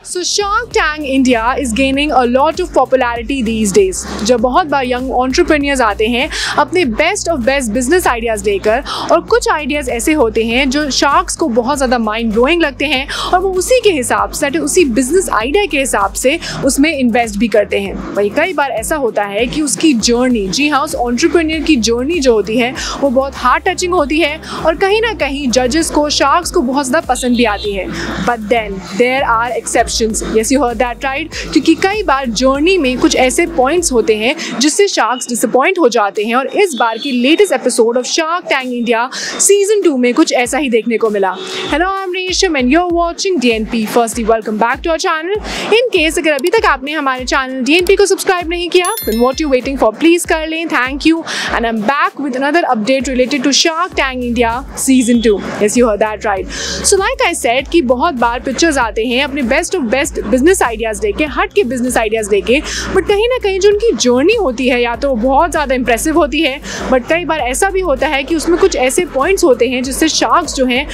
So Shark Tank India is gaining a lot of popularity these days. जब बहुत बार young entrepreneurs आते हैं अपने best of best business ideas लेकर, और कुछ आइडियाज़ ऐसे होते हैं जो शार्क्स को बहुत ज़्यादा माइंड ब्लोइंग लगते हैं और वो उसी के हिसाब से, उसी बिजनेस आइडिया के हिसाब से उसमें इन्वेस्ट भी करते हैं। वही कई बार ऐसा होता है कि उसकी जर्नी, जी हाँ, उस एंटरप्रेन्योर की जर्नी जो होती है वो बहुत हार्ट टचिंग होती है और कहीं ना कहीं जजेस को, शार्क्स को बहुत ज़्यादा पसंद भी आती है। But then there are exceptions. Yes, you heard that right? क्योंकि कई बार जर्नी में कुछ ऐसे पॉइंट्स होते हैं जिससे शार्क्स डिसअपॉइंट हो जाते हैं, और इस बार की latest episode of shark tank India season 2 में कुछ ऐसा ही देखने को मिला। Hello, I am Resham and you are watching DNP। Firstly welcome back to our channel. In case अगर अभी तक आपने हमारे चैनल DNP को सब्सक्राइब नहीं किया, then what you waiting for? Please कर लें। Thank you. And I am back with another update related to shark tank India season 2। Yes, you heard that right? So like I said कि बहुत बार pictures आते हैं अपने best of best business ideas लेके, हट के बिजनेस आइडियाज़ लेके, but कहीं ना कहीं जो उनकी जर्नी होती है या तो बहुत ज़्यादा इंप्रेसिव होती है, बट कई बार ऐसा भी होता है कि उसमें कुछ ऐसे पॉइंट्स होते हैं जिससे शार्क्स जो हैं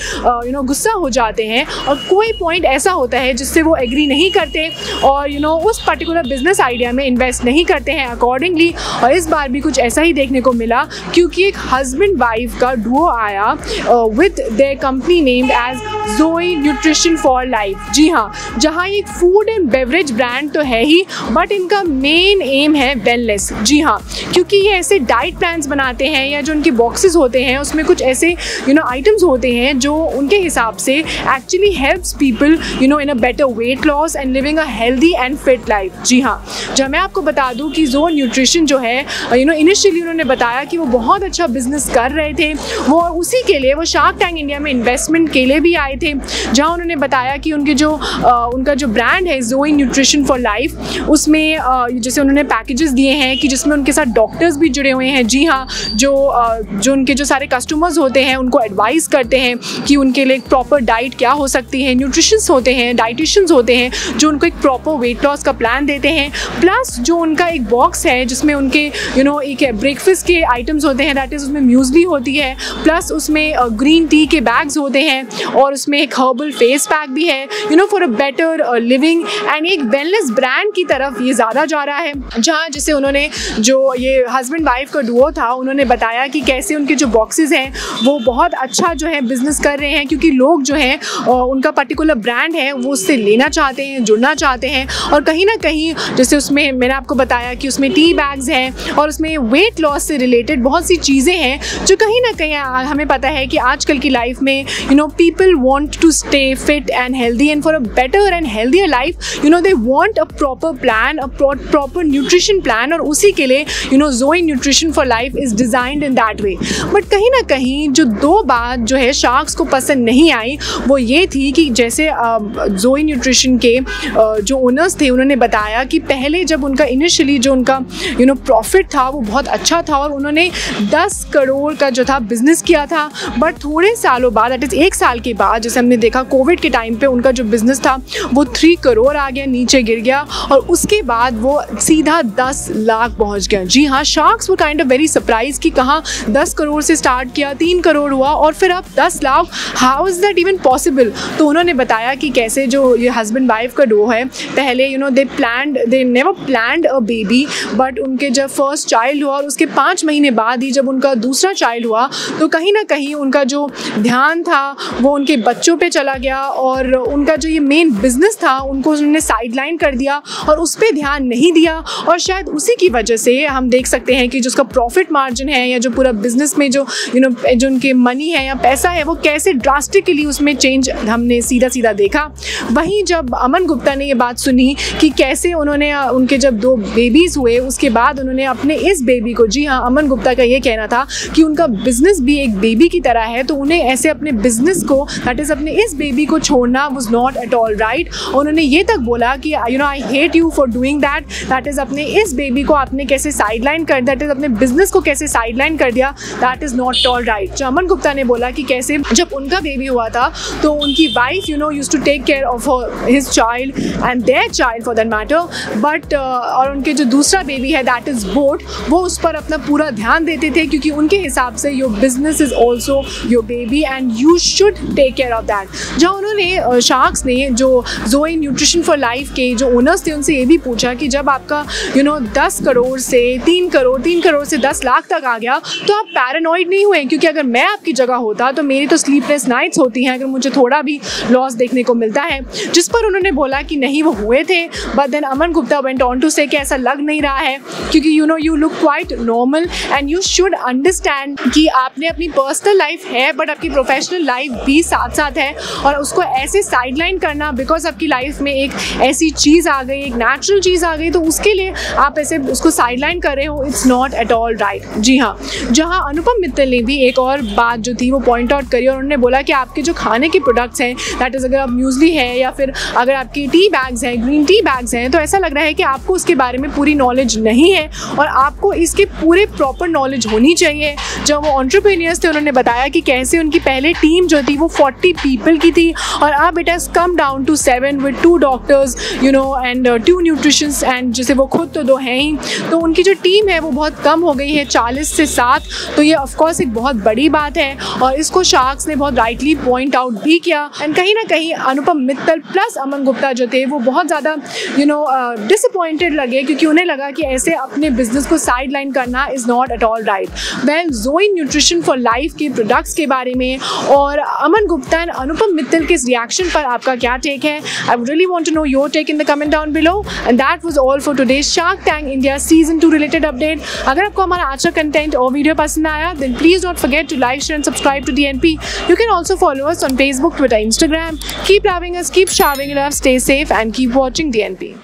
गुस्सा हो जाते हैं, और कोई पॉइंट ऐसा होता है जिससे वो एग्री नहीं करते और उस पर्टिकुलर बिजनेस आइडिया में इन्वेस्ट नहीं करते हैं अकॉर्डिंगली। और इस बार भी कुछ ऐसा ही देखने को मिला क्योंकि एक हस्बैंड वाइफ का डुओ आया with their company named as Joi nutrition for life. जी हाँ, जहाँ एक फूड एंड बेवरेज ब्रांड तो है ही, बट इनका मेन एम है वेलनेस। जी हाँ, क्योंकि ये ऐसे डाइट प्लान्स बनाते हैं या जो उनके बॉक्सेस होते हैं उसमें कुछ ऐसे आइटम्स होते हैं जो उनके हिसाब से actually helps people in a better weight loss and living a healthy and fit life. जी हाँ, जब मैं आपको बता दूं कि जोई न्यूट्रिशन जो है इनिशियली उन्होंने बताया कि वो बहुत अच्छा बिजनेस कर रहे थे, वो उसी के लिए वो शार्क टैंक इंडिया में इन्वेस्टमेंट के लिए भी आए थे, जहाँ उन्होंने बताया कि उनका जो ब्रांड है जोई न्यूट्रिशन फॉर लाइफ, उसमें जैसे उन्होंने पैकेजेस दिए हैं कि जिसमें उनके साथ डॉक्टर्स भी जुड़े हुए हैं। जी हाँ, जो उनके जो सारे कस्टमर्स होते हैं उनको एडवाइस करते हैं कि उनके लिए एक प्रॉपर डाइट क्या हो सकती है। न्यूट्रिशंस होते हैं, डाइटिशियंस होते हैं जो उनको एक प्रॉपर वेट लॉस का प्लान देते हैं। प्लस जो उनका एक बॉक्स है जिसमें उनके एक ब्रेकफास्ट के आइटम्स होते हैं, दैट इज़ उसमें म्यूसली होती है, प्लस उसमें ग्रीन टी के बैग्स होते हैं, और उसमें एक हर्बल फेस पैक भी है for a better living. And एक वेलनेस ब्रांड की तरफ ये ज़्यादा जा रहा है, जहाँ जिसे उन्होंने जो ये हस्बैंड वाइफ का डुओ था उन्होंने बताया कि कैसे उनके जो बॉक्सेस हैं वो बहुत अच्छा जो है बिजनेस कर रहे हैं, क्योंकि लोग जो हैं उनका पर्टिकुलर ब्रांड है वो उससे लेना चाहते हैं, जुड़ना चाहते हैं। और कहीं ना कहीं जैसे उसमें मैंने आपको बताया कि उसमें टी बैग्स हैं और उसमें वेट लॉस से रिलेटेड बहुत सी चीज़ें हैं जो कहीं ना कहीं हमें पता है कि आजकल की लाइफ में people want to stay fit and healthy, and for a better and healthier life they want a proper plan, a proper nutrition plan, और उसी के लिए Joi nutrition for life is designed in that way. But कहीं ना कहीं जो दो बात जो है शार्क्स को पसंद नहीं आई वो ये थी कि जैसे जोई न्यूट्रिशन के जो ओनर्स थे उन्होंने बताया कि पहले जब उनका इनिशियली जो उनका प्रॉफिट था वो बहुत अच्छा था और उन्होंने 10 करोड़ का जो था बिजनेस किया था, बट थोड़े सालों बाद, दैट इज़ 1 साल के बाद, जैसे हमने देखा कोविड के टाइम पे उनका जो बिजनेस था वो 3 करोड़ आ गया, नीचे गिर गया, और उसके बाद वो सीधा 10 लाख पहुंच गया। जी हाँ, शार्क्स वो काइंड ऑफ वेरी सरप्राइज कि कहाँ 10 करोड़ से स्टार्ट किया, 3 करोड़ हुआ और फिर अब 10 lakh, how is that even possible. तो उन्होंने बताया कि कैसे जो ये हस्बैंड वाइफ का डो है, पहले they never planned a baby, but उनके जब फर्स्ट चाइल्ड हुआ और उसके 5 महीने बाद ही जब उनका दूसरा चाइल्ड हुआ तो कहीं ना कहीं उनका जो ध्यान था वो उनके बच्चों पे चला गया, और उनका जो ये मेन बिजनेस था उनको उन्होंने साइडलाइन कर दिया और उस पर ध्यान नहीं दिया। और शायद उसी की वजह से हम देख सकते हैं कि जो उसका प्रॉफिट मार्जिन है या जो पूरा बिजनेस में जो जो उनके मनी है या पैसा है वो कैसे ड्रास्टिकली उसमें चेंज हमने सीधा देखा। वहीं जब अमन गुप्ता ने ये बात सुनी कि कैसे उन्होंने उनके जब 2 बेबीज़ हुए उसके बाद उन्होंने अपने इस बेबी को, जी हाँ, अमन गुप्ता का ये कहना था कि उनका बिजनेस भी एक बेबी की तरह है, तो उन्हें ऐसे अपने बिजनेस को, दैट इज़ अपने इस बेबी को छोड़ना was not at all right. उन्होंने ये तक बोला कि I hate you for doing that is अपने इस बेबी को आपने कैसे साइडलाइन कर, दैट इज़ अपने बिजनेस को कैसे साइडलाइन कर दिया, that is not all right. जो अमन गुप्ता ने बोला कि कैसे जब उनका बेबी हुआ था तो उनकी wife used to take care of his child and their child for that matter, but और उनके जो दूसरा बेबी है दैट इज़ बोट, वो उस पर अपना पूरा ध्यान देते थे क्योंकि उनके हिसाब से your business is also your baby and you should take care of that. जहाँ उन्होंने शार्क्स ने जो जोई न्यूट्रिशन फॉर लाइफ के जो ओनर्स थे उनसे ये भी पूछा कि जब आपका 10 करोड़ से 3 करोड़ से 10 लाख तक आ गया तो आप पैरानॉइड नहीं हुए? क्योंकि अगर मैं आपकी जगह होता तो मेरी तो स्लीपलेस नाइट्स होती हैं अगर मुझे थोड़ा भी लॉस देखने को मिलता है। जिस पर उन्होंने बोला कि नहीं वो हुए थे, but then Aman Gupta went on to say कि ऐसा लग नहीं रहा है क्योंकि you look quite normal and you should understand कि आपने अपनी पर्सनल लाइफ है बट आपकी प्रोफेशनल लाइफ भी साथ साथ है, और उसको ऐसे साइडलाइन करना बिकॉज आपकी लाइफ में एक ऐसी चीज़ आ गई, एक नेचुरल चीज़ आ गई, तो उसके लिए आप ऐसे उसको साइडलाइन कर रहे हो, it's not at all right. जी हाँ, जहाँ अनुपम मित्तल ने भी एक और बात जो थी वो पॉइंट आउट करी और उन्होंने बोला कि आपके जो खाने के प्रोडक्ट्स हैं, दैट इज़ अगर आप म्यूजली है या फिर अगर आपकी टी बैग्स हैं, ग्रीन टी बैग्स हैं, तो ऐसा लग रहा है कि आपको उसके बारे में पूरी नॉलेज नहीं है और आपको इसके पूरे प्रॉपर नॉलेज होनी चाहिए। जब वो एंटरप्रेन्योर्स थे उन्होंने बताया कि कैसे उनकी पहले टीम जो थी वो 40 पीपल की थी और अब it has come down to 7 with 2 doctors and 2 nutritions and जैसे वो खुद तो 2 हैं ही, तो उनकी जो टीम है वो बहुत कम हो गई है 40 से 7। तो ये ऑफकोर्स एक बहुत बड़ी बात है और इसको शार्क्स ने बहुत राइटली पॉइंट आउट भी किया। एंड कहीं ना कहीं अनुपम मित्तल प्लस अमन गुप्ता जो थे वो बहुत ज़्यादा डिसअपॉइंटेड लगे क्योंकि उन्हें लगा कि ऐसे अपने बिजनेस को साइड लाइन करना is not at all right. Well, Joi nutrition for life के प्रोडक्ट्स के बारे में और अमन गुप्ता एंड अनुपम मित्तल के इस रिएक्शन पर आपका क्या टेक है? I would really want to know your take in the comment down below. And that was all for today shark tank India season 2 related update. अगर आपको हमारा आज का कंटेंट और वीडियो पसंद आया then please don't forget to like, share and subscribe to DNP. You can also follow us on Facebook, Twitter, Instagram. Keep loving us, keep showering love, stay safe and keep watching DNP.